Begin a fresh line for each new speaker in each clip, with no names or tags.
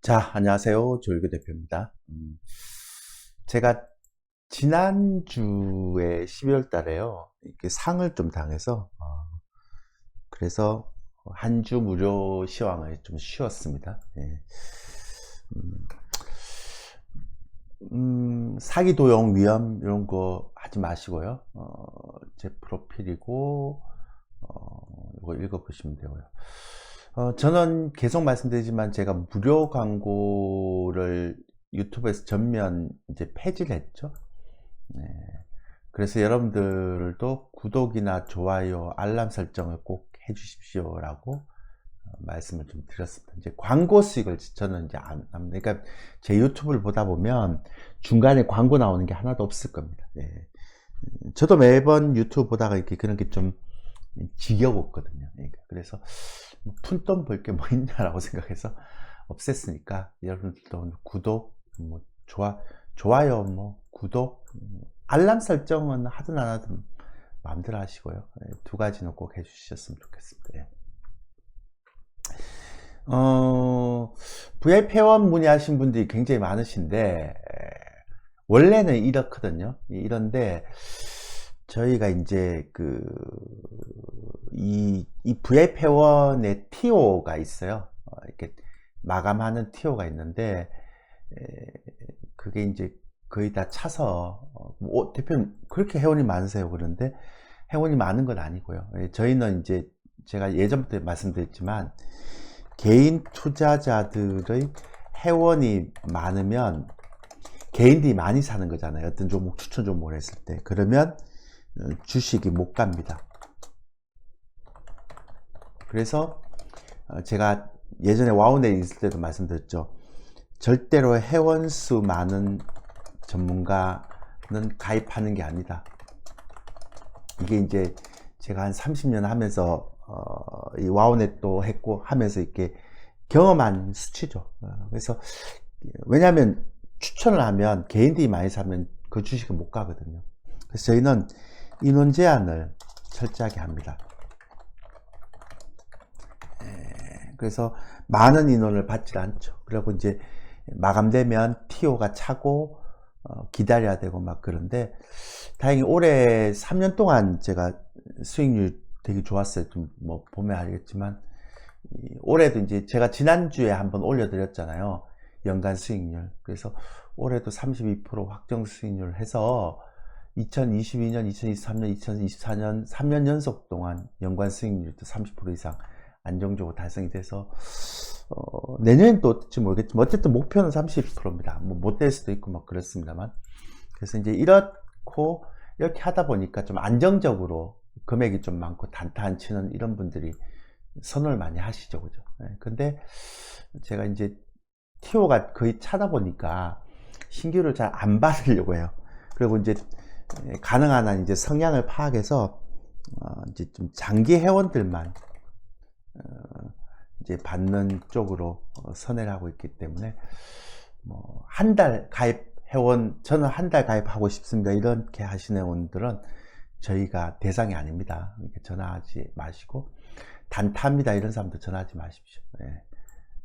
자, 안녕하세요. 조일구 대표입니다. 제가 지난주에 12월 달에요. 이렇게 상을 좀 당해서, 그래서 한 주 무료 시황을 좀 쉬었습니다. 예. 사기, 도용, 위험, 이런 거 하지 마시고요. 제 프로필이고, 이거 읽어보시면 되고요. 저는 계속 말씀드리지만 제가 무료 광고를 유튜브에서 전면 이제 폐지를 했죠. 네. 그래서 여러분들도 구독이나 좋아요, 알람 설정을 꼭 해주십시오라고 말씀을 좀 드렸습니다. 이제 광고 수익을 저는 이제 안 합니다. 그러니까 제 유튜브를 보다 보면 중간에 광고 나오는 게 하나도 없을 겁니다. 예. 저도 매번 유튜브 보다가 이렇게 그런 게 좀 지겨웠거든요. 그래서 푼돈 벌 게 뭐 있냐라고 생각해서 없앴으니까 여러분들도 구독, 뭐 좋아요, 뭐 구독, 알람 설정은 하든 안 하든 마음대로 하시고요. 두 가지는 꼭 해주셨으면 좋겠습니다. 예. VIP 회원 문의하신 분들이 굉장히 많으신데 원래는 이렇거든요. 이런데 저희가 이제 이 VIP 회원의 TO가 있어요. 이렇게 마감하는 TO가 있는데 그게 이제 거의 다 차서 대표님 그렇게 회원이 많으세요? 그런데 회원이 많은 건 아니고요. 저희는 이제 제가 예전부터 말씀드렸지만 개인 투자자들의 회원이 많으면 개인들이 많이 사는 거잖아요. 어떤 종목 추천 종목을 했을 때 그러면 주식이 못 갑니다. 그래서 제가 예전에 와우넷 있을 때도 말씀드렸죠. 절대로 회원수 많은 전문가는 가입하는 게 아니다. 이게 이제 제가 한 30년 하면서 이 와우넷도 했고 하면서 이렇게 경험한 수치죠. 그래서 왜냐하면 추천을 하면 개인들이 많이 사면 그 주식은 못 가거든요. 그래서 저희는 인원 제한을 철저하게 합니다. 그래서 많은 인원을 받지 않죠. 그리고 이제 마감되면 TO가 차고 기다려야 되고 막 그런데 다행히 올해 3년 동안 제가 수익률 되게 좋았어요. 좀 뭐 보면 알겠지만 올해도 이제 제가 지난주에 한번 올려드렸잖아요. 연간 수익률. 그래서 올해도 32% 확정 수익률 해서 2022년, 2023년, 2024년 3년 연속 동안 연간 수익률도 30% 이상 안정적으로 달성이 돼서 내년엔 또 어떨지 모르겠지만 어쨌든 목표는 30%입니다. 뭐 못 될 수도 있고 막 그렇습니다만 그래서 이제 이렇게 하다 보니까 좀 안정적으로 금액이 좀 많고 단타 안 치는 이런 분들이 선호를 많이 하시죠, 그죠? 근데 제가 이제 TO가 거의 차다 보니까 신규를 잘 안 받으려고 해요. 그리고 이제 가능한 한 이제 성향을 파악해서 이제 좀 장기 회원들만 이제 받는 쪽으로 선회를 하고 있기 때문에 뭐 한 달 가입 회원 저는 한 달 가입하고 싶습니다 이렇게 하시는 회원들은 저희가 대상이 아닙니다. 이렇게 전화하지 마시고 단타입니다 이런 사람들 전화하지 마십시오.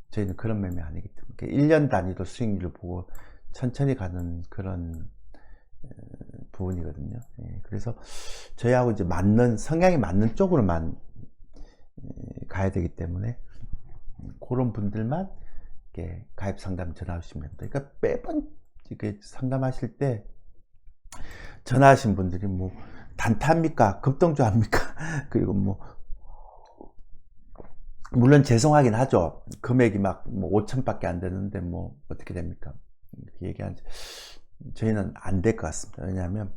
저희는 그런 매매 아니기 때문에 1년 단위로 수익률을 보고 천천히 가는 그런 부분이거든요. 그래서 저희하고 이제 성향이 맞는 쪽으로만 가야 되기 때문에 그런 분들만 이렇게 가입 상담 전화 주시면 됩니다. 그러니까 매번 이렇게 상담하실 때 전화하신 분들이 뭐 단타입니까? 급등주합니까? 그리고 뭐 물론 죄송하긴 하죠. 금액이 막 뭐 5천밖에 안 되는데 뭐 어떻게 됩니까? 이렇게 얘기하는데 저희는 안 될 것 같습니다. 왜냐하면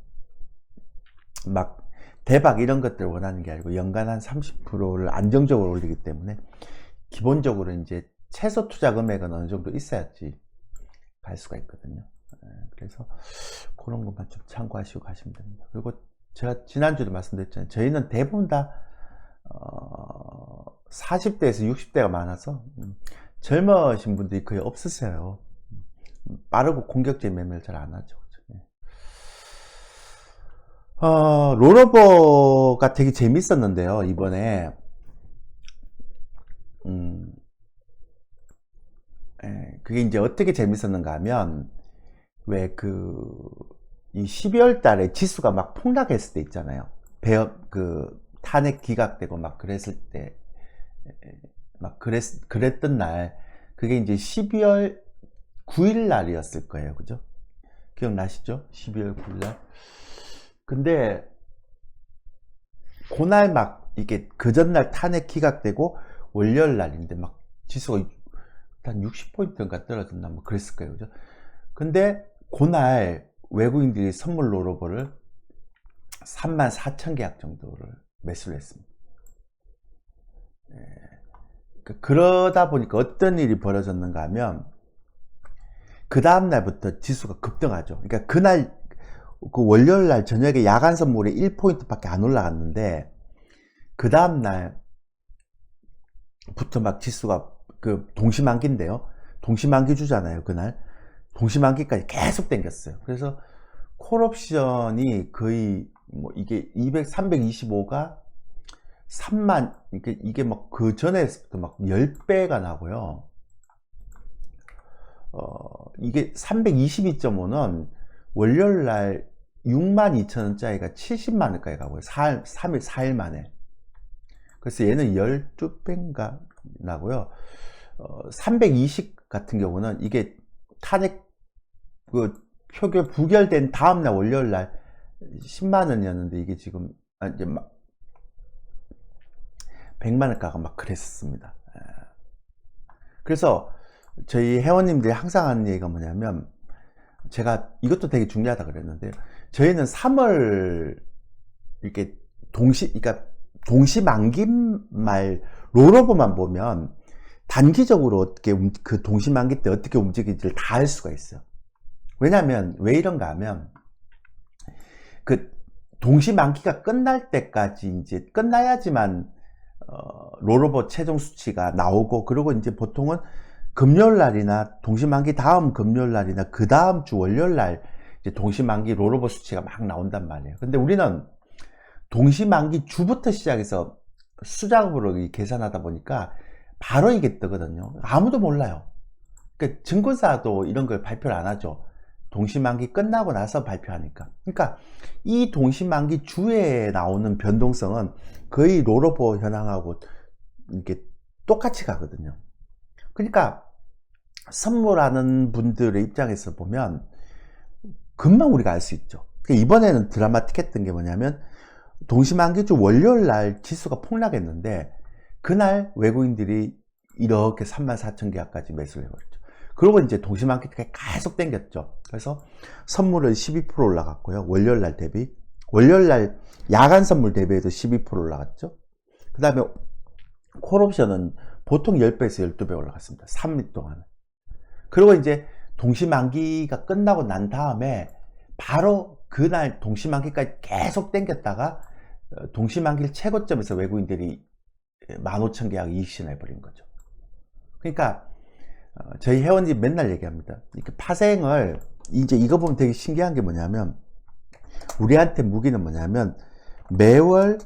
막 대박 이런 것들을 원하는 게 아니고 연간 한 30%를 안정적으로 올리기 때문에 기본적으로 이제 최소 투자 금액은 어느 정도 있어야지 갈 수가 있거든요. 그래서 그런 것만 좀 참고하시고 가시면 됩니다. 그리고 제가 지난주에도 말씀드렸잖아요. 저희는 대부분 다 40대에서 60대가 많아서 젊으신 분들이 거의 없으세요. 빠르고 공격적인 매매를 잘 안 하죠. 롤오버가 되게 재밌었는데요, 이번에. 그게 이제 어떻게 재밌었는가 하면, 왜 이 12월 달에 지수가 막 폭락했을 때 있잖아요. 탄핵 기각되고 막 그랬을 때, 그랬던 날, 그게 이제 12월 9일 날이었을 거예요. 그죠? 기억나시죠? 12월 9일 날. 근데, 그날 막, 이게 그 전날 탄핵 기각되고, 월요일 날인데 막 지수가 한 60포인트인가 떨어졌나 뭐 그랬을 거예요. 그죠? 근데, 그날 외국인들이 선물 로로버를 34,000계약 정도를 매수를 했습니다. 그러다 보니까 어떤 일이 벌어졌는가 하면, 그 다음날부터 지수가 급등하죠. 그러니까 그날, 그 월요일 날 저녁에 야간 선물에 1포인트 밖에 안 올라갔는데, 그 다음날부터 막 지수가 동시만기인데요. 동시만기 주잖아요. 그날. 동시만기까지 계속 땡겼어요. 그래서 콜옵션이 거의 뭐 이게 325가 3만, 이게 막 그 전에부터 막 10배가 나고요. 이게 322.5는 월요일 날 62,000원짜리가 70만원까지 가고요. 4일 만에. 그래서 얘는 12배인가 나고요. 320 같은 경우는 이게 탄핵 표결 부결된 다음날 월요일 날 10만원이었는데 이게 지금 이제 막 100만원 가가 막 그랬었습니다. 그래서 저희 회원님들이 항상 하는 얘기가 뭐냐면, 제가 이것도 되게 중요하다 그랬는데, 저희는 3월 이렇게 그러니까 동시만기 말 롤오버만 보면 단기적으로 어떻게 그 동시만기 때 어떻게 움직이지를 다 알 수가 있어요. 왜냐하면 왜 이런가 하면, 그 동시만기가 끝날 때까지 이제 끝나야지만 롤오버 최종 수치가 나오고, 그리고 이제 보통은 금요일 날이나 동시만기 다음 금요일 날이나 그 다음 주 월요일 날 이제 동시만기 롤오버 수치가 막 나온단 말이에요. 근데 우리는 동시만기 주부터 시작해서 수작업으로 계산하다 보니까 바로 이게 뜨거든요. 아무도 몰라요. 그러니까 증권사도 이런 걸 발표를 안 하죠. 동시만기 끝나고 나서 발표하니까. 그러니까 이 동시만기 주에 나오는 변동성은 거의 롤오버 현황하고 이렇게 똑같이 가거든요. 그러니까 선물하는 분들의 입장에서 보면 금방 우리가 알 수 있죠. 이번에는 드라마틱했던 게 뭐냐면, 동시만기주 월요일 날 지수가 폭락했는데 그날 외국인들이 이렇게 34,000계약까지 매수를 해버렸죠. 그리고 이제 동시만기가 계속 땡겼죠. 그래서 선물은 12% 올라갔고요. 월요일 날 대비. 월요일 날 야간 선물 대비해도 12% 올라갔죠. 그 다음에 콜옵션은 보통 10배에서 12배 올라갔습니다. 3일 동안. 그리고 이제 동시만기가 끝나고 난 다음에 바로 그날 동시만기까지 계속 땡겼다가 동시만기를 최고점에서 외국인들이 15,000계약 이익 실현해버린 거죠. 그러니까 저희 회원님 맨날 얘기합니다. 이렇게 파생을, 이제 이거 보면 되게 신기한 게 뭐냐면, 우리한테 무기는 뭐냐면 매월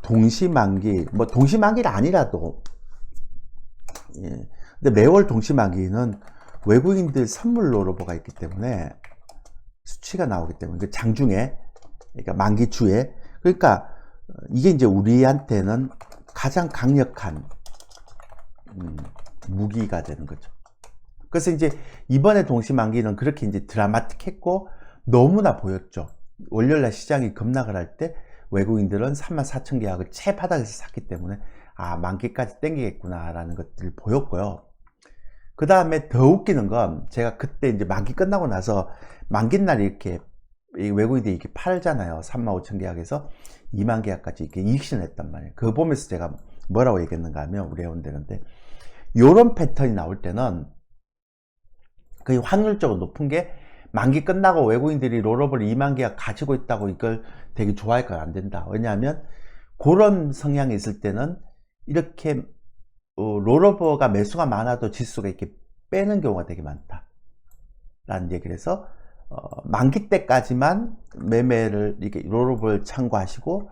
동시만기, 뭐 동시만기가 아니라도, 예, 근데 매월 동시만기는 외국인들 선물 롤오버가 있기 때문에 수치가 나오기 때문에, 그 장중에, 그러니까 만기주에, 그러니까 이게 이제 우리한테는 가장 강력한 무기가 되는 거죠. 그래서 이제 이번에 동시만기는 그렇게 이제 드라마틱했고 너무나 보였죠. 월요일날 시장이 급락을 할 때 외국인들은 34,000계약을 최바닥에서 샀기 때문에 만기까지 땡기겠구나 라는 것들을 보였고요. 그 다음에 더 웃기는 건, 제가 그때 이제 만기 끝나고 나서 만기날 이렇게 외국인들이 이렇게 팔잖아요. 35,000계약에서 20,000계약까지 이렇게 이익신을 했단 말이에요. 그거 보면서 제가 뭐라고 얘기했는가 하면, 우리 회원들한테 요런 패턴이 나올 때는 거의 확률적으로 높은 게, 만기 끝나고 외국인들이 롤오버를 20,000계약 가지고 있다고 이걸 되게 좋아할 건 안 된다. 왜냐하면 그런 성향이 있을 때는 이렇게 롤오버가 매수가 많아도 지수가 이렇게 빼는 경우가 되게 많다 라는 얘기를 해서, 만기 때까지만 매매를 이렇게 롤오버를 참고하시고,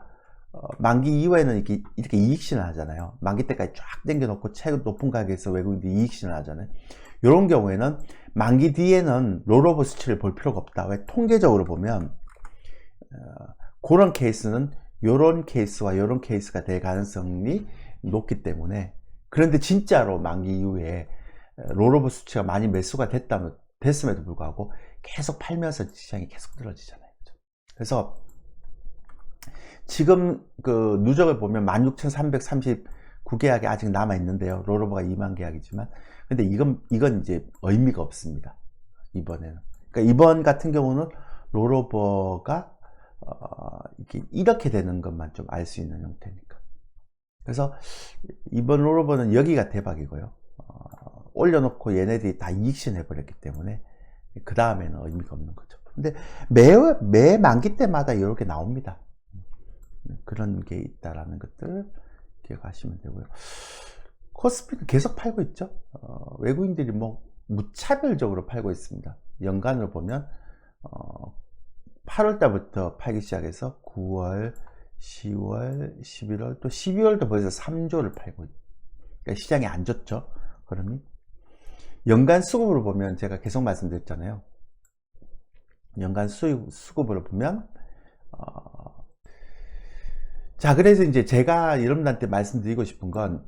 만기 이후에는 이렇게 이익신을 하잖아요. 만기 때까지 쫙 당겨놓고 최고 높은 가격에서 외국인들이 이익신을 하잖아요. 이런 경우에는 만기 뒤에는 롤오버 수치를 볼 필요가 없다. 왜? 통계적으로 보면 그런 케이스는 이런 케이스와 이런 케이스가 될 가능성이 높기 때문에. 그런데 진짜로 만기 이후에 롤오버 수치가 많이 매수가 됐음에도 불구하고 계속 팔면서 시장이 계속 떨어지잖아요. 그래서 지금 그 누적을 보면 16,339계약이 아직 남아 있는데요. 롤오버가 2만 계약이지만, 근데 이건 이제 의미가 없습니다. 이번에는. 그러니까 이번 같은 경우는 롤오버가 이렇게 되는 것만 좀 알 수 있는 형태니까. 그래서 이번 롤오버는 여기가 대박이고요. 올려놓고 얘네들이 다 이익신 해버렸기 때문에 그 다음에는 의미가 없는 거죠. 근데 매 만기 때마다 이렇게 나옵니다. 그런 게 있다라는 것들 기억하시면 되고요. 코스피는 계속 팔고 있죠. 외국인들이 뭐 무차별적으로 팔고 있습니다. 연간으로 보면 8월 달부터 팔기 시작해서 9월, 10월, 11월, 또 12월도 벌써 3조를 팔고 있어요. 그러니까 시장이 안 좋죠. 그러면 연간 수급으로 보면 제가 계속 말씀드렸잖아요. 연간 수급으로 보면 자, 그래서 이제 제가 여러분들한테 말씀드리고 싶은 건,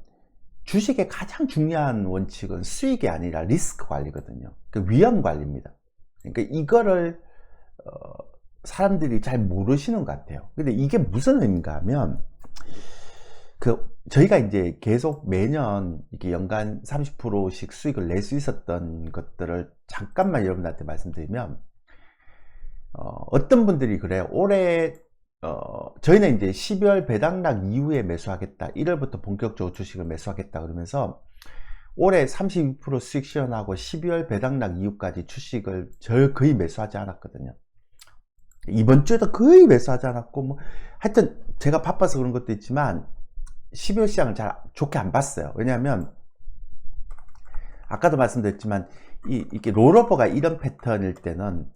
주식의 가장 중요한 원칙은 수익이 아니라 리스크 관리거든요. 그 위험 관리입니다. 그러니까 이거를 사람들이 잘 모르시는 것 같아요. 근데 이게 무슨 의미인가 하면, 저희가 이제 계속 매년 이렇게 연간 30%씩 수익을 낼 수 있었던 것들을 잠깐만 여러분들한테 말씀드리면, 어떤 분들이 그래요. 올해 저희는 이제 12월 배당락 이후에 매수하겠다. 1월부터 본격적으로 주식을 매수하겠다. 그러면서 올해 32% 수익 실현하고 12월 배당락 이후까지 주식을 거의 매수하지 않았거든요. 이번 주에도 거의 매수하지 않았고, 뭐, 하여튼 제가 바빠서 그런 것도 있지만, 12월 시장을 잘 좋게 안 봤어요. 왜냐하면, 아까도 말씀드렸지만, 이렇게 롤오버가 이런 패턴일 때는,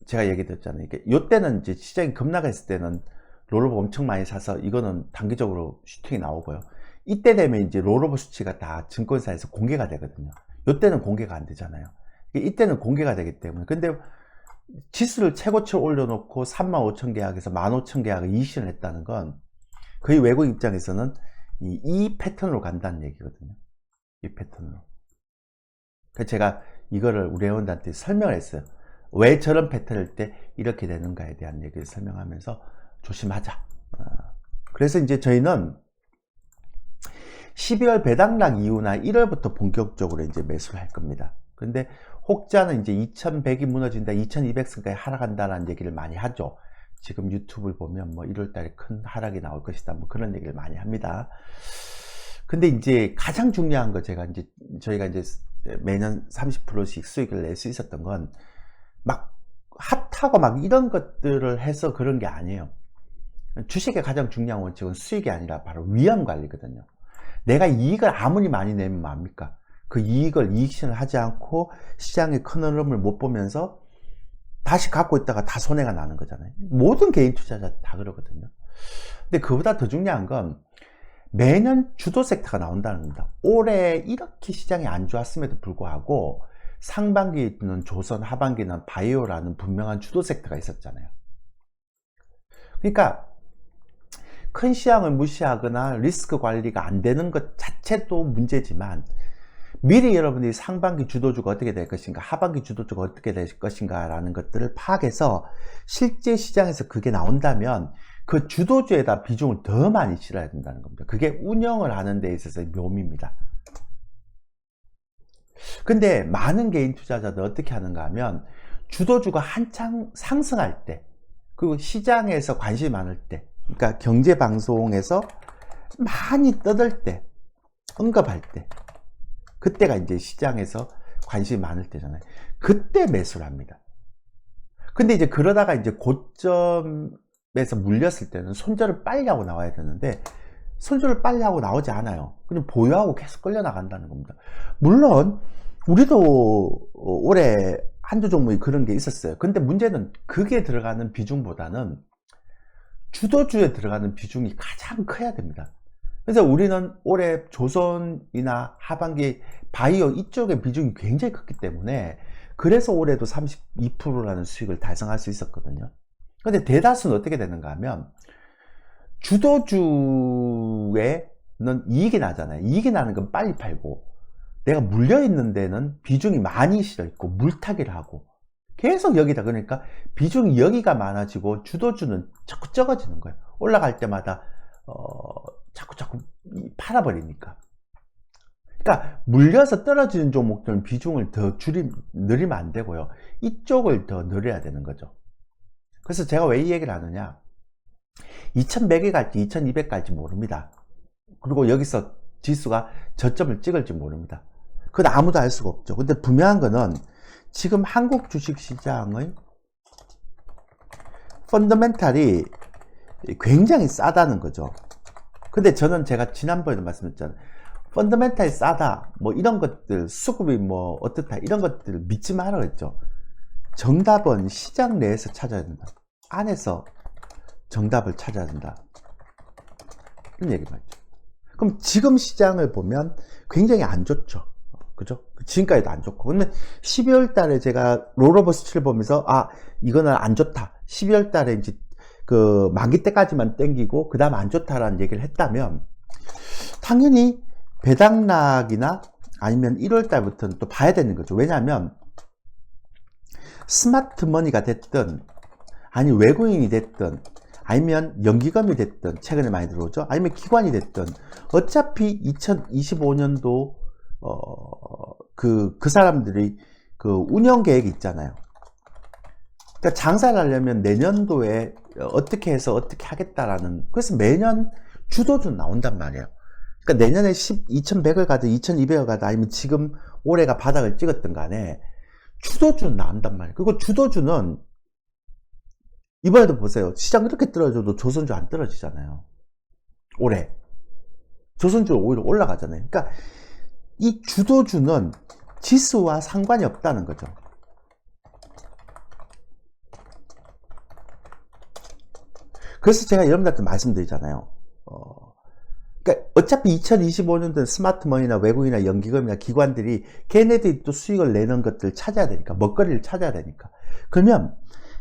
제가 얘기 드렸잖아요. 이때는 이제 시장이 급락했을 때는 롤오버 엄청 많이 사서 이거는 단기적으로 슈팅이 나오고요. 이때 되면 이제 롤오버 수치가 다 증권사에서 공개가 되거든요. 이때는 공개가 안 되잖아요. 이때는 공개가 되기 때문에. 근데 지수를 최고치 올려놓고 35,000계약에서 15,000계약을 이익실을 했다는 건 거의 외국 입장에서는 이 패턴으로 간다는 얘기거든요. 이 패턴으로. 그래서 제가 이거를 우리 회원들한테 설명을 했어요. 왜 저런 패턴일 때 이렇게 되는가에 대한 얘기를 설명하면서 조심하자. 그래서 이제 저희는 12월 배당락 이후나 1월부터 본격적으로 이제 매수를 할 겁니다. 근데 혹자는 이제 2100이 무너진다, 2200선까지 하락한다는 얘기를 많이 하죠. 지금 유튜브를 보면 뭐 1월달에 큰 하락이 나올 것이다, 뭐 그런 얘기를 많이 합니다. 근데 이제 가장 중요한 거, 저희가 이제 매년 30%씩 수익을 낼 수 있었던 건 막 핫하고 막 이런 것들을 해서 그런 게 아니에요. 주식의 가장 중요한 원칙은 수익이 아니라 바로 위험 관리거든요. 내가 이익을 아무리 많이 내면 뭐합니까? 그 이익을 이익실현을 하지 않고 시장의 큰 흐름을 못 보면서 다시 갖고 있다가 다 손해가 나는 거잖아요. 모든 개인 투자자 다 그러거든요. 근데 그보다 더 중요한 건 매년 주도 섹터가 나온다는 겁니다. 올해 이렇게 시장이 안 좋았음에도 불구하고 상반기는 조선, 하반기는 바이오라는 분명한 주도 섹터가 있었잖아요. 그러니까 큰 시장을 무시하거나 리스크 관리가 안 되는 것 자체도 문제지만, 미리 여러분이 상반기 주도주가 어떻게 될 것인가, 하반기 주도주가 어떻게 될 것인가 라는 것들을 파악해서 실제 시장에서 그게 나온다면 그 주도주에다 비중을 더 많이 실어야 된다는 겁니다. 그게 운영을 하는 데 있어서의 묘미입니다. 근데 많은 개인 투자자들 어떻게 하는가 하면, 주도주가 한창 상승할 때, 그리고 시장에서 관심이 많을 때, 그러니까 경제방송에서 많이 떠들 때, 언급할 때, 그때가 이제 시장에서 관심이 많을 때잖아요. 그때 매수를 합니다. 근데 이제 그러다가 이제 고점에서 물렸을 때는 손절을 빨리 하고 나와야 되는데, 손절을 빨리 하고 나오지 않아요. 그냥 보유하고 계속 끌려나간다는 겁니다. 물론 우리도 올해 한두 종목이 그런 게 있었어요. 근데 문제는 그게 들어가는 비중보다는 주도주에 들어가는 비중이 가장 커야 됩니다. 그래서 우리는 올해 조선이나 하반기 바이오 이쪽의 비중이 굉장히 컸기 때문에 그래서 올해도 32%라는 수익을 달성할 수 있었거든요. 근데 대다수는 어떻게 되는가 하면 주도주에는 이익이 나잖아요. 이익이 나는 건 빨리 팔고 내가 물려있는 데는 비중이 많이 실어있고 물타기를 하고 계속 여기다, 그러니까 비중이 여기가 많아지고 주도주는 자꾸 적어지는 거예요. 올라갈 때마다 자꾸 팔아버리니까. 그러니까 물려서 떨어지는 종목들은 비중을 더 늘리면 안 되고요. 이쪽을 더 늘려야 되는 거죠. 그래서 제가 왜 이 얘기를 하느냐, 2100이 갈지 2200 갈지 모릅니다. 그리고 여기서 지수가 저점을 찍을지 모릅니다. 그건 아무도 알 수가 없죠. 근데 분명한 거는 지금 한국 주식시장의 펀더멘탈이 굉장히 싸다는 거죠. 근데 저는 제가 지난번에도 말씀드렸잖아요. 펀더멘탈이 싸다, 뭐 이런 것들, 수급이 뭐 어떻다, 이런 것들 믿지 마라 그랬죠. 정답은 시장 내에서 찾아야 된다. 안에서 정답을 찾아야 된다. 이런 얘기 맞죠. 그럼 지금 시장을 보면 굉장히 안 좋죠. 그죠? 지금까지도 안 좋고. 근데 12월 달에 제가 롤오버 수치를 보면서, 이거는 안 좋다. 12월 달에 이제 그 만기 때까지만 땡기고, 그 다음 안 좋다라는 얘기를 했다면, 당연히 배당락이나 아니면 1월 달부터는 또 봐야 되는 거죠. 왜냐하면, 스마트 머니가 됐든, 아니 외국인이 됐든, 아니면 연기금이 됐든, 최근에 많이 들어오죠. 아니면 기관이 됐든, 어차피 2025년도 그 사람들이 그 운영 계획이 있잖아요. 그러니까 장사를 하려면 내년도에 어떻게 해서 어떻게 하겠다라는, 그래서 매년 주도주 나온단 말이에요. 그러니까 내년에 2100을 가든 2200을 가든 아니면 지금 올해가 바닥을 찍었든 간에 주도주는 나온단 말이에요. 그리고 주도주는 이번에도 보세요. 시장 이렇게 떨어져도 조선주 안 떨어지잖아요. 올해. 조선주 오히려 올라가잖아요. 그러니까 이 주도주는 지수와 상관이 없다는 거죠. 그래서 제가 여러분들한테 말씀드리잖아요. 그러니까 어차피 2025년도는 스마트머니나 외국이나 연기금이나 기관들이 걔네들이 또 수익을 내는 것들을 찾아야 되니까, 먹거리를 찾아야 되니까. 그러면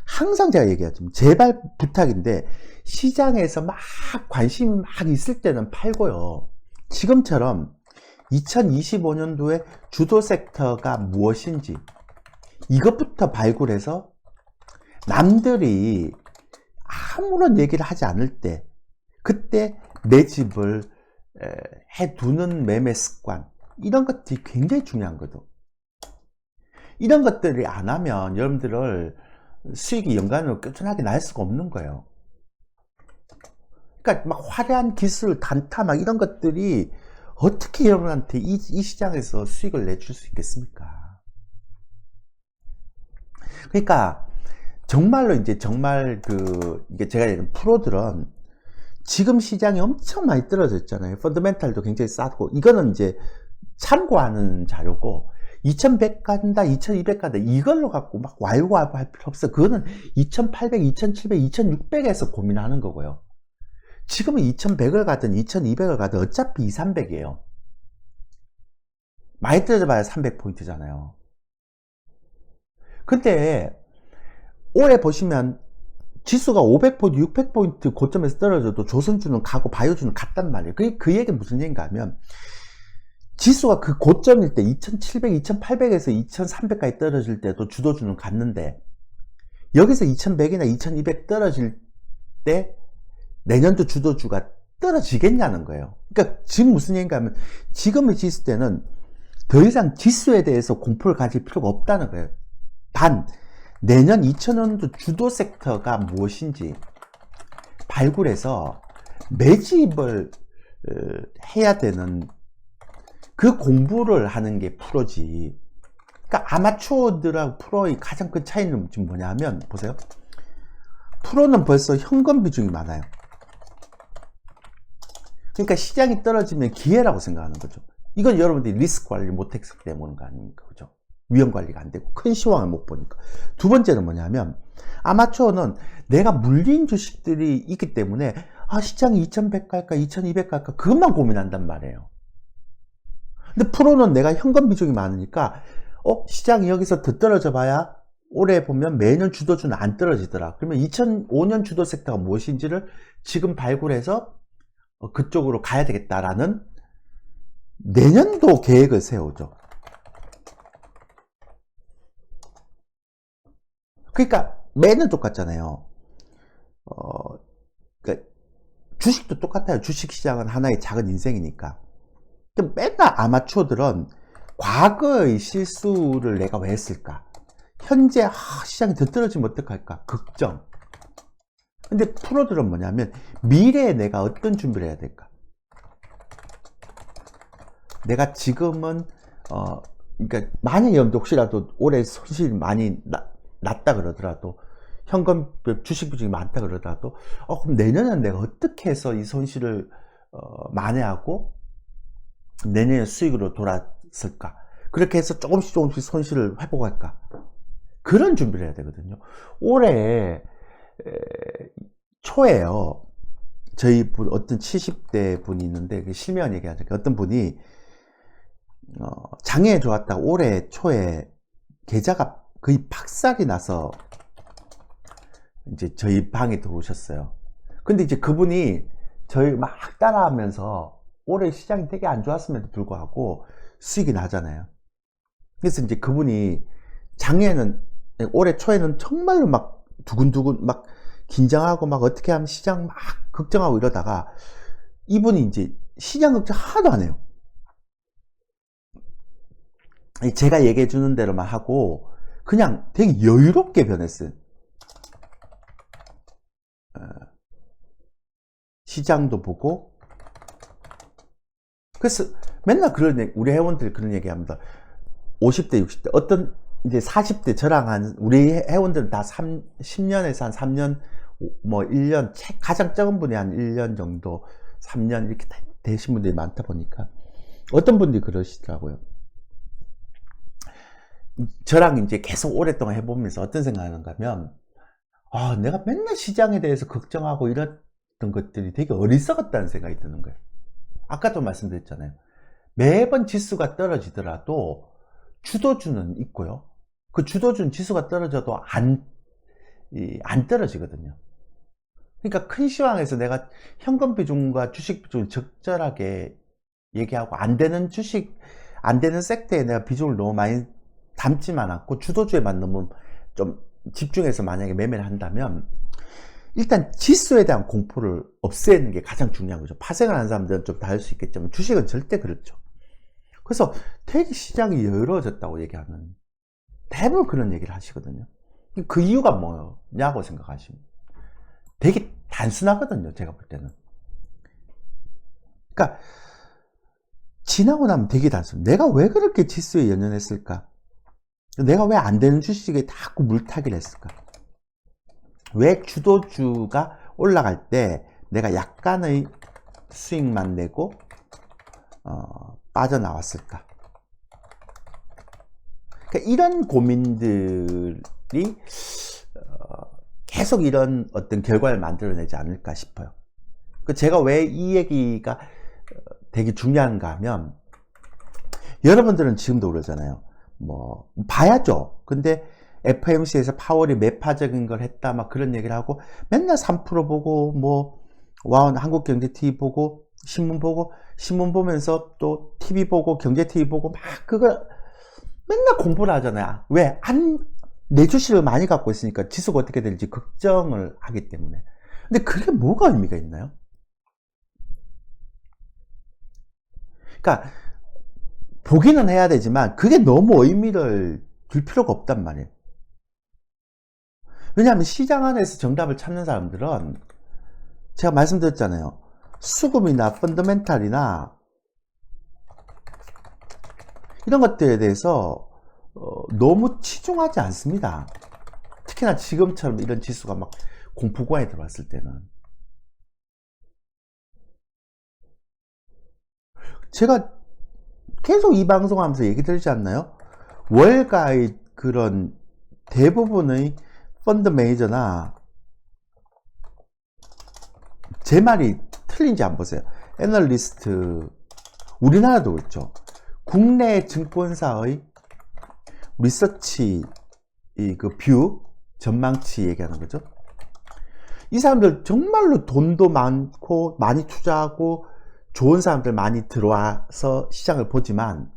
항상 제가 얘기하지만 제발 부탁인데, 시장에서 막 관심이 막 있을 때는 팔고요. 지금처럼 2025년도에 주도 섹터가 무엇인지 이것부터 발굴해서 남들이 아무런 얘기를 하지 않을 때, 그때 내 집을 해두는 매매 습관, 이런 것들이 굉장히 중요한 거죠. 이런 것들이 안 하면 여러분들을 수익이 연간으로 꾸준하게 날 수가 없는 거예요. 그러니까 막 화려한 기술, 단타 막 이런 것들이 어떻게 여러분한테 이 시장에서 수익을 내줄 수 있겠습니까? 그러니까 정말로 이제 정말 이게 제가 얘기하는 프로들은 지금 시장이 엄청 많이 떨어졌잖아요. 펀더멘탈도 굉장히 싸고, 이거는 이제 참고하는 자료고, 2100 간다, 2200 간다, 이걸로 갖고 막 왈가왈부 할 필요 없어. 그거는 2800, 2700, 2600에서 고민하는 거고요. 지금은 2100을 가든 2200을 가든 어차피 2300이에요. 많이 떨어져봐야 300포인트잖아요. 근데 올해 보시면 지수가 500포인트, 600포인트 고점에서 떨어져도 조선주는 가고 바이오주는 갔단 말이에요. 그 얘기는 무슨 얘기인가 하면, 지수가 그 고점일 때 2700, 2800에서 2300까지 떨어질 때도 주도주는 갔는데, 여기서 2100이나 2200 떨어질 때 내년도 주도주가 떨어지겠냐는 거예요. 그러니까 지금 무슨 얘기인가 하면, 지금의 지수 때는 더 이상 지수에 대해서 공포를 가질 필요가 없다는 거예요. 단 내년 2000년도 주도 섹터가 무엇인지 발굴해서 매집을 해야 되는 그 공부를 하는 게 프로지. 그러니까 아마추어들하고 프로의 가장 큰 차이는 지금 뭐냐면, 보세요. 프로는 벌써 현금 비중이 많아요. 그러니까 시장이 떨어지면 기회라고 생각하는 거죠. 이건 여러분들이 리스크 관리 못했기 때문인 거 아닙니까? 그죠? 위험 관리가 안 되고 큰 시황을 못 보니까. 두 번째는 뭐냐면, 아마추어는 내가 물린 주식들이 있기 때문에 아, 시장이 2100 갈까, 2200 갈까, 그것만 고민한단 말이에요. 근데 프로는 내가 현금 비중이 많으니까, 시장이 여기서 더 떨어져 봐야 올해 보면 매년 주도주는 안 떨어지더라. 그러면 2005년 주도 섹터가 무엇인지를 지금 발굴해서 그쪽으로 가야 되겠다라는 내년도 계획을 세우죠. 그러니까 매년 똑같잖아요. 그러니까 주식도 똑같아요. 주식시장은 하나의 작은 인생이니까. 맨날 아마추어들은 과거의 실수를 내가 왜 했을까? 현재 시장이 더 떨어지면 어떡할까? 걱정. 근데 프로들은 뭐냐면 미래에 내가 어떤 준비를 해야 될까? 내가 지금은 그러니까 만약에 혹시라도 올해 손실이 많이 났다 그러더라도 현금 주식 비중이 많다 그러더라도 그럼 내년엔 내가 어떻게 해서 이 손실을 만회하고 내년에 수익으로 돌았을까? 그렇게 해서 조금씩 손실을 회복할까? 그런 준비를 해야 되거든요. 올해 초에요. 저희 어떤 70대 분이 있는데 실명 얘기하니까 어떤 분이 장에 좋았다고 올해 초에 계좌가 거의 박살이 나서 이제 저희 방에 들어오셨어요. 근데 이제 그분이 저희 막 따라하면서 올해 시장이 되게 안 좋았음에도 불구하고 수익이 나잖아요. 그래서 이제 그분이 작년에는 올해 초에는 정말로 막 두근두근 막 긴장하고 막 어떻게 하면 시장 막 걱정하고 이러다가 이분이 이제 시장 걱정 하나도 안 해요. 제가 얘기해 주는 대로만 하고 그냥 되게 여유롭게 변했어요. 시장도 보고. 그래서 맨날 우리 회원들 그런 얘기 합니다. 50대, 60대, 어떤 이제 40대 저랑 한 우리 회원들은 다 10년에서 한 3년, 뭐 1년, 가장 적은 분이 한 1년 정도, 3년 이렇게 되신 분들이 많다 보니까 어떤 분들이 그러시더라고요. 저랑 이제 계속 오랫동안 해보면서 어떤 생각을 하는가 하면, 내가 맨날 시장에 대해서 걱정하고 이랬던 것들이 되게 어리석었다는 생각이 드는 거예요. 아까도 말씀드렸잖아요. 매번 지수가 떨어지더라도 주도주는 있고요. 그 주도주는 지수가 떨어져도 안 떨어지거든요. 그러니까 큰 시황에서 내가 현금 비중과 주식 비중을 적절하게 얘기하고 안 되는 섹터에 내가 비중을 너무 많이 담지만 않고 주도주에만 너무 좀 집중해서 만약에 매매를 한다면 일단 지수에 대한 공포를 없애는 게 가장 중요한 거죠. 파생을 하는 사람들은 좀 다를 수 있겠지만 주식은 절대 그렇죠. 그래서 되게 시장이 여유로워졌다고 얘기하는 대부분 그런 얘기를 하시거든요. 그 이유가 뭐냐고 생각하시면 되게 단순하거든요. 제가 볼 때는. 그러니까 지나고 나면 되게 단순해. 내가 왜 그렇게 지수에 연연했을까? 내가 왜 안 되는 주식에 자꾸 물타기를 했을까? 왜 주도주가 올라갈 때 내가 약간의 수익만 내고 빠져나왔을까? 그러니까 이런 고민들이 계속 이런 어떤 결과를 만들어내지 않을까 싶어요. 제가 왜 이 얘기가 되게 중요한가 하면 여러분들은 지금도 그러잖아요. 뭐 봐야죠. 근데 FMC에서 파월이 매파적인 걸 했다 막 그런 얘기를 하고 맨날 3% 보고 뭐 한국경제TV 보고 신문 보면서 또 TV 보고 경제TV 보고 막 그걸 맨날 공부를 하잖아요. 왜? 내 주식을 많이 갖고 있으니까 지수가 어떻게 될지 걱정을 하기 때문에. 근데 그게 뭐가 의미가 있나요? 그러니까 보기는 해야 되지만 그게 너무 의미를 둘 필요가 없단 말이에요. 왜냐하면 시장 안에서 정답을 찾는 사람들은 제가 말씀드렸잖아요. 수급이나 펀더멘탈이나 이런 것들에 대해서 너무 치중하지 않습니다. 특히나 지금처럼 이런 지수가 막 공포구간에 들어왔을 때는. 제가 계속 이 방송하면서 얘기 드리지 않나요? 월가의 그런 대부분의 펀드 매니저나 제 말이 틀린지 안 보세요. 애널리스트, 우리나라도 그렇죠. 국내 증권사의 리서치, 뷰, 전망치 얘기하는 거죠. 이 사람들 정말로 돈도 많고 많이 투자하고 좋은 사람들 많이 들어와서 시장을 보지만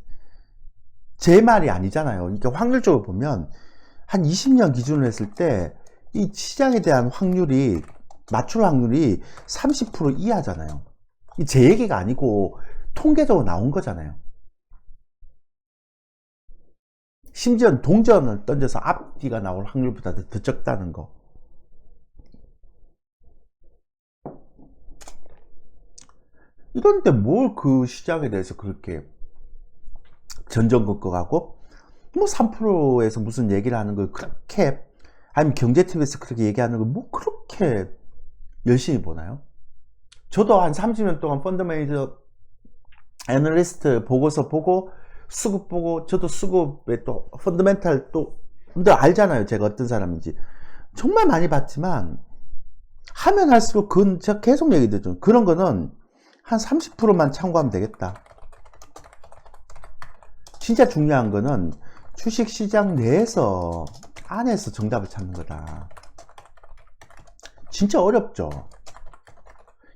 제 말이 아니잖아요. 그러니까 확률적으로 보면 한 20년 기준으로 했을 때 이 시장에 대한 확률이, 맞출 확률이 30% 이하잖아요. 제 얘기가 아니고 통계적으로 나온 거잖아요. 심지어 동전을 던져서 앞뒤가 나올 확률보다 더 적다는 거. 이런데 뭘 그 시장에 대해서 그렇게 전전긍긍하고 뭐 3%에서 무슨 얘기를 하는 걸 그렇게, 아니면 경제TV에서 그렇게 얘기하는 걸 뭐 그렇게 열심히 보나요? 저도 한 30년 동안 펀드 매니저 애널리스트 보고서 보고 수급 보고, 저도 수급에 또 펀더멘탈 또 근데 알잖아요, 제가 어떤 사람인지. 정말 많이 봤지만 하면 할수록 그건 제가 계속 얘기 드리죠. 그런 거는 한 30%만 참고하면 되겠다. 진짜 중요한 거는 주식시장 내에서, 안에서 정답을 찾는 거다. 진짜 어렵죠.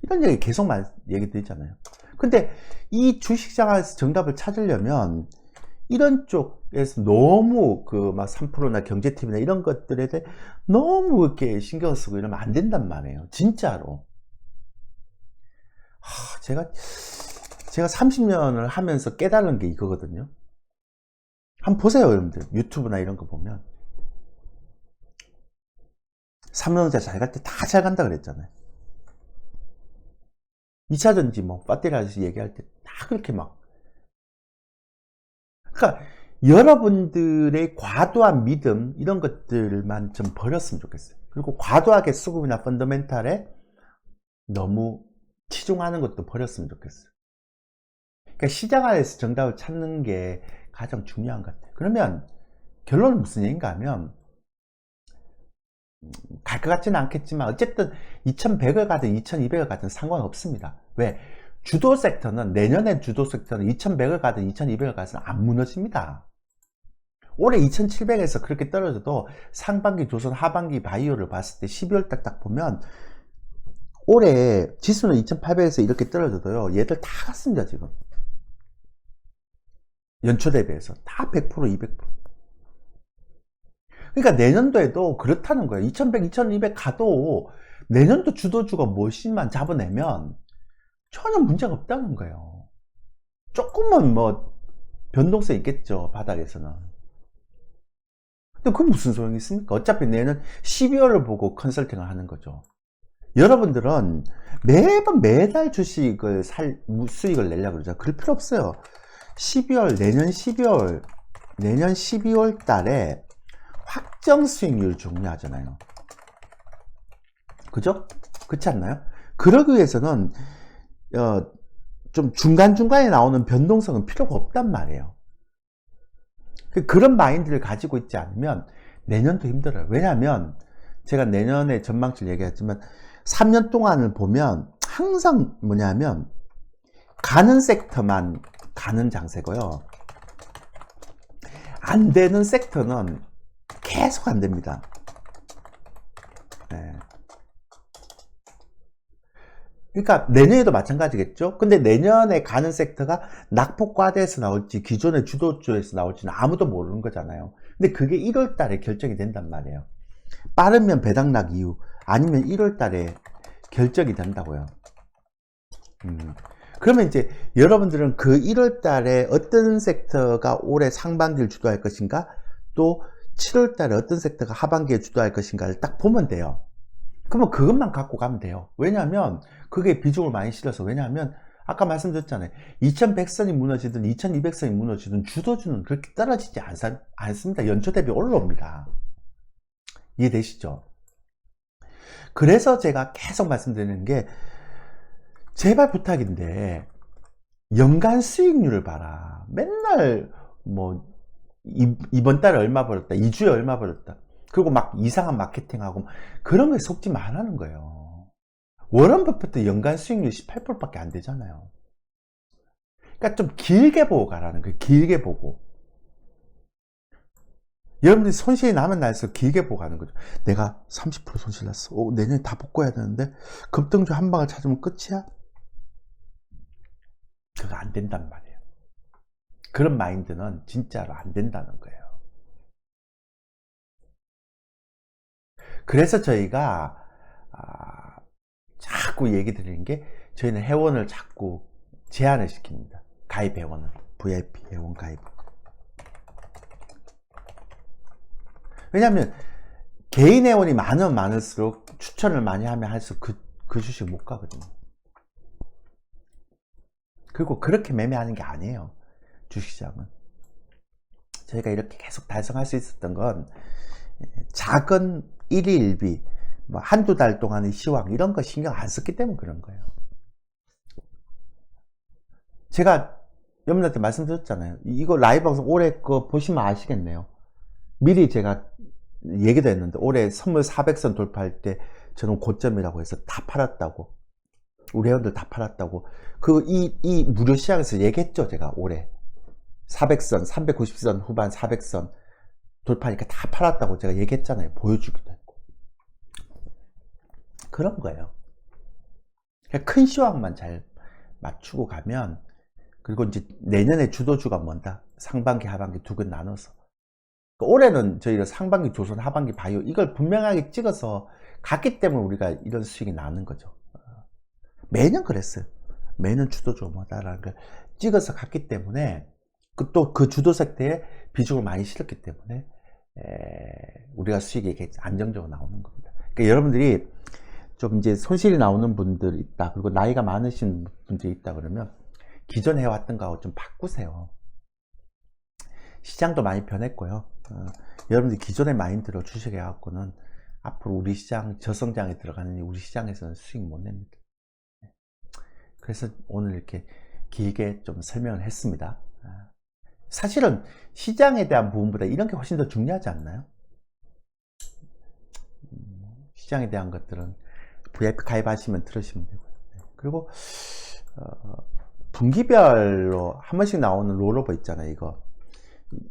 이런 얘기 계속 얘기 드리잖아요. 근데 이 주식시장 안에서 정답을 찾으려면 이런 쪽에서 너무 막 3%나 경제TV나 이런 것들에 대해 너무 이렇게 신경 쓰고 이러면 안 된단 말이에요. 진짜로. 제가 30년을 하면서 깨달은 게 이거거든요. 한번 보세요, 여러분들. 유튜브나 이런 거 보면. 삼성전자 잘 갈 때 다 잘 간다 그랬잖아요. 2차전지 뭐 배터리 아저씨 얘기할 때 다 그렇게 막. 그러니까 여러분들의 과도한 믿음 이런 것들만 좀 버렸으면 좋겠어요. 그리고 과도하게 수급이나 펀더멘탈에 너무 치중하는 것도 버렸으면 좋겠어요. 그러니까 시장 안에서 정답을 찾는 게 가장 중요한 것 같아요. 그러면 결론은 무슨 얘기인가 하면, 갈 것 같지는 않겠지만 어쨌든 2100을 가든 2200을 가든 상관없습니다. 왜? 주도 섹터는, 내년에 주도 섹터는 2100을 가든 2200을 가든 안 무너집니다. 올해 2700에서 그렇게 떨어져도 상반기 조선, 하반기 바이오를 봤을 때 12월 딱 보면 올해 지수는 2800에서 이렇게 떨어져도요, 얘들 다 갔습니다. 지금 연초 대비해서 다 100%, 200%. 그러니까 내년도에도 그렇다는 거예요. 2100, 2200 가도 내년도 주도주가 무엇만 잡아내면 전혀 문제가 없다는 거예요. 조금은 뭐 변동성 있겠죠, 바닥에서는. 근데 그건 무슨 소용이 있습니까? 어차피 내년 12월을 보고 컨설팅을 하는 거죠. 여러분들은 매달 주식을 수익을 내려고 그러죠. 그럴 필요 없어요. 내년 12월 달에 확정 수익률 중요하잖아요. 그죠? 그렇지 않나요? 그러기 위해서는 좀 중간중간에 나오는 변동성은 필요가 없단 말이에요. 그런 마인드를 가지고 있지 않으면 내년도 힘들어요. 왜냐하면 제가 내년에 전망치를 얘기했지만 3년 동안을 보면 항상 뭐냐면 가는 섹터만 가는 장세고요. 안 되는 섹터는 계속 안 됩니다. 네. 그러니까 내년에도 마찬가지겠죠. 근데 내년에 가는 섹터가 낙폭과대에서 나올지 기존의 주도주에서 나올지는 아무도 모르는 거잖아요. 근데 그게 1월 달에 결정이 된단 말이에요. 빠르면 배당락 이후, 아니면 1월 달에 결정이 된다고요. 그러면 이제 여러분들은 그 1월 달에 어떤 섹터가 올해 상반기를 주도할 것인가, 또 7월 달에 어떤 섹터가 하반기에 주도할 것인가를 딱 보면 돼요. 그러면 그것만 갖고 가면 돼요. 왜냐하면 그게 비중을 많이 실어서, 왜냐하면 아까 말씀드렸잖아요. 2100선이 무너지든 2200선이 무너지든 주도주는 그렇게 떨어지지 않습니다. 연초 대비 올라옵니다. 이해되시죠? 그래서 제가 계속 말씀드리는 게, 제발 부탁인데 연간 수익률을 봐라. 맨날 뭐 이번 달에 얼마 벌었다, 2주에 얼마 벌었다, 그리고 막 이상한 마케팅하고 그런 거에 속지 말라는 거예요. 워런 버핏도 연간 수익률 18%밖에 안 되잖아요. 그러니까 좀 길게 보고 가라는 거예요. 길게 보고. 여러분들이 손실이 나면 나서 길게 보고 가는 거죠. 내가 30% 손실 났어. 내년에 다 복구해야 되는데 급등주 한 방을 찾으면 끝이야? 그거 안 된단 말이에요. 그런 마인드는 진짜로 안 된다는 거예요. 그래서 저희가 자꾸 얘기 드리는 게, 저희는 회원을 자꾸 제한을 시킵니다. 가입 회원은. VIP 회원 가입. 왜냐하면 개인 회원이 많으면 많을수록 추천을 많이 하면 할수록 그 주식 못 가거든요. 그리고 그렇게 매매하는 게 아니에요. 주식시장은. 저희가 이렇게 계속 달성할 수 있었던 건 작은 1위 1비, 뭐 한두 달 동안의 시황 이런 거 신경 안 썼기 때문에 그런 거예요. 제가 여러분들한테 말씀드렸잖아요. 이거 라이브 방송 올해 거 보시면 아시겠네요. 미리 제가 얘기도 했는데, 올해 선물 400선 돌파할 때 저는 고점이라고 해서 다 팔았다고. 우리 회원들 다 팔았다고. 이 무료 시장에서 얘기했죠. 제가 올해 400선, 390선 후반 400선 돌파하니까 다 팔았다고 제가 얘기했잖아요. 보여주기도 했고. 그런 거예요. 큰 시황만 잘 맞추고 가면, 그리고 이제 내년에 주도주가 뭔다? 상반기, 하반기 두 개 나눠서. 올해는 저희가 상반기 조선, 하반기 바이오 이걸 분명하게 찍어서 갔기 때문에 우리가 이런 수익이 나는 거죠. 매년 그랬어요. 매년 주도주가 뭐다라는 걸 찍어서 갔기 때문에, 또 그 주도 섹터에 비중을 많이 실었기 때문에 우리가 수익이 이렇게 안정적으로 나오는 겁니다. 그러니까 여러분들이 좀 이제 손실이 나오는 분들 있다, 그리고 나이가 많으신 분들이 있다 그러면 기존에 해왔던 거하고 좀 바꾸세요. 시장도 많이 변했고요. 여러분들 기존의 마인드로 주식해 갖고는 앞으로 우리 시장, 저성장에 들어가는 우리 시장에서는 수익 못 냅니다. 그래서 오늘 이렇게 길게 좀 설명을 했습니다. 사실은 시장에 대한 부분보다 이런 게 훨씬 더 중요하지 않나요? 시장에 대한 것들은 VIP 가입하시면 들으시면 되고요. 그리고 분기별로 한 번씩 나오는 롤오버 있잖아요.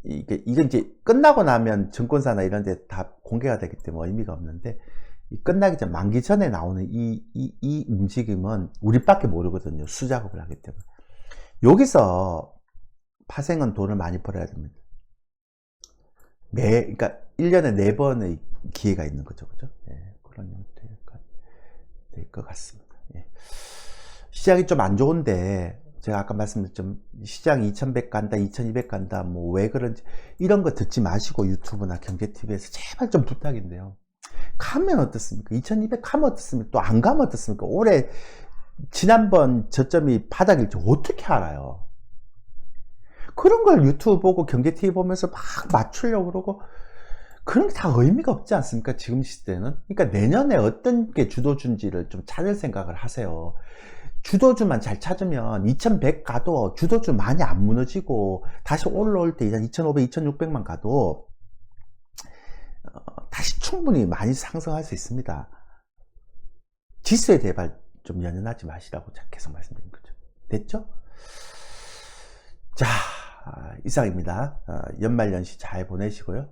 이게 이제 끝나고 나면 증권사나 이런 데 다 공개가 되기 때문에 의미가 없는데, 끝나기 전, 만기 전에 나오는 이 움직임은 우리밖에 모르거든요. 수작업을 하기 때문에. 여기서 파생은 돈을 많이 벌어야 됩니다. 그러니까 1년에 4번의 기회가 있는 거죠. 그죠? 그런 형태가 될 것 같습니다. 시장이 좀 안 좋은데, 제가 아까 말씀드렸죠. 시장이 2100 간다, 2200 간다, 뭐 왜 그런지, 이런 거 듣지 마시고 유튜브나 경제TV에서 제발 좀 부탁인데요. 가면 어떻습니까? 2200 가면 어떻습니까? 또 안 가면 어떻습니까? 올해, 지난번 저점이 바닥일지 어떻게 알아요? 그런 걸 유튜브 보고 경제TV 보면서 막 맞추려고 그러고, 그런 게 다 의미가 없지 않습니까? 지금 시대는. 그러니까 내년에 어떤 게 주도주인지를 좀 찾을 생각을 하세요. 주도주만 잘 찾으면 2100 가도 주도주 많이 안 무너지고, 다시 올라올 때 2500, 2600만 가도 다시 충분히 많이 상승할 수 있습니다. 지수에 제발 좀 연연하지 마시라고 계속 말씀드린 거죠. 됐죠? 자, 이상입니다. 연말연시 잘 보내시고요.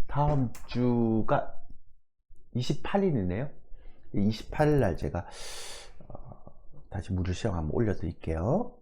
다음 주가 28일이네요. 28일 날 제가 다시 무료 시험 한번 올려드릴게요.